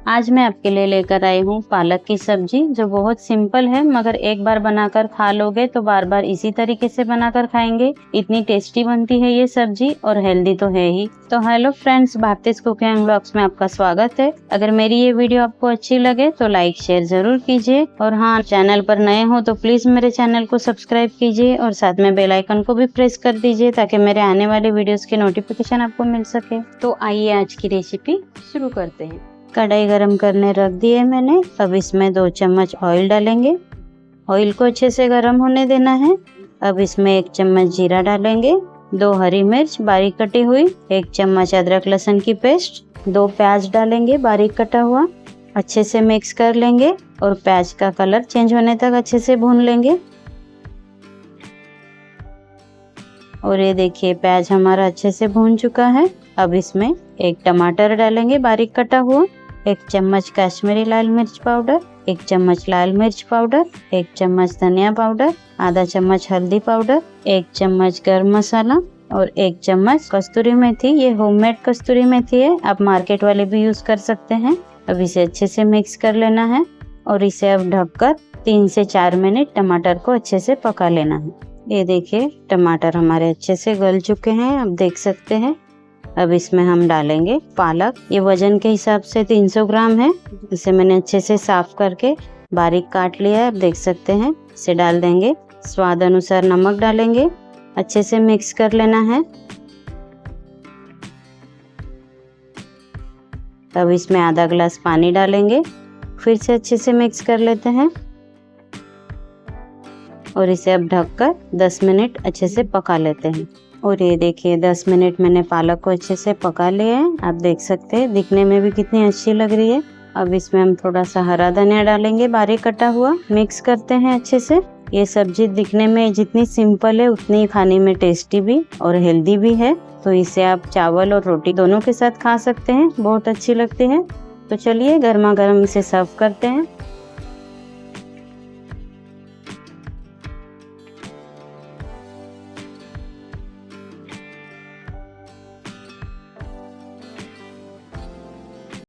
आज मैं आपके लिए लेकर आई हूँ पालक की सब्जी, जो बहुत सिंपल है मगर एक बार बनाकर खा लोगे तो बार बार इसी तरीके से बनाकर खाएंगे। इतनी टेस्टी बनती है ये सब्जी और हेल्दी तो है ही। तो हेलो फ्रेंड्स, भारतीज कुकिंग ब्लॉग्स में आपका स्वागत है। अगर मेरी ये वीडियो आपको अच्छी लगे तो लाइक शेयर जरूर कीजिए और हाँ, चैनल पर नए हो तो प्लीज मेरे चैनल को सब्सक्राइब कीजिए और साथ में बेल आइकन को भी प्रेस कर दीजिए ताकि मेरे आने वाले वीडियोस की नोटिफिकेशन आपको मिल सके। तो आइए आज की रेसिपी शुरू करते हैं। कढ़ाई गरम करने रख दी है मैंने। अब इसमें 2 चम्मच ऑयल डालेंगे। ऑयल को अच्छे से गरम होने देना है। अब इसमें 1 चम्मच जीरा डालेंगे, 2 हरी मिर्च बारीक कटी हुई, 1 चम्मच अदरक लहसुन की पेस्ट, 2 प्याज डालेंगे बारीक कटा हुआ। अच्छे से मिक्स कर लेंगे और प्याज का कलर चेंज होने तक अच्छे से भून लेंगे। और ये देखिए प्याज हमारा अच्छे से भून चुका है। अब इसमें 1 टमाटर डालेंगे बारीक कटा हुआ, 1 चम्मच कश्मीरी लाल मिर्च पाउडर, 1 चम्मच लाल मिर्च पाउडर, 1 चम्मच धनिया पाउडर, आधा चम्मच हल्दी पाउडर, 1 चम्मच गरम मसाला और 1 चम्मच कस्तूरी मेथी। ये होममेड कस्तूरी मेथी है, आप मार्केट वाले भी यूज कर सकते हैं। अब इसे अच्छे से मिक्स कर लेना है और इसे अब ढककर 3 से 4 मिनट टमाटर को अच्छे से पका लेना है। ये देखिए टमाटर हमारे अच्छे से गल चुके हैं, आप देख सकते हैं। अब इसमें हम डालेंगे पालक। ये वजन के हिसाब से 300 ग्राम है। इसे मैंने अच्छे से साफ करके बारीक काट लिया है, आप देख सकते हैं। इसे डाल देंगे। स्वाद अनुसार नमक डालेंगे। अच्छे से मिक्स कर लेना है। अब इसमें आधा गिलास पानी डालेंगे। फिर से अच्छे से मिक्स कर लेते हैं और इसे अब ढककर 10 मिनट अच्छे से पका लेते हैं। और ये देखिए 10 मिनट मैंने पालक को अच्छे से पका लिया है, आप देख सकते हैं। दिखने में भी कितनी अच्छी लग रही है। अब इसमें हम थोड़ा सा हरा धनिया डालेंगे बारीक कटा हुआ। मिक्स करते हैं अच्छे से। ये सब्जी दिखने में जितनी सिंपल है उतनी खाने में टेस्टी भी और हेल्दी भी है। तो इसे आप चावल और रोटी दोनों के साथ खा सकते हैं, बहुत अच्छी लगती है। तो चलिए गर्मा गर्म इसे सर्व करते हैं।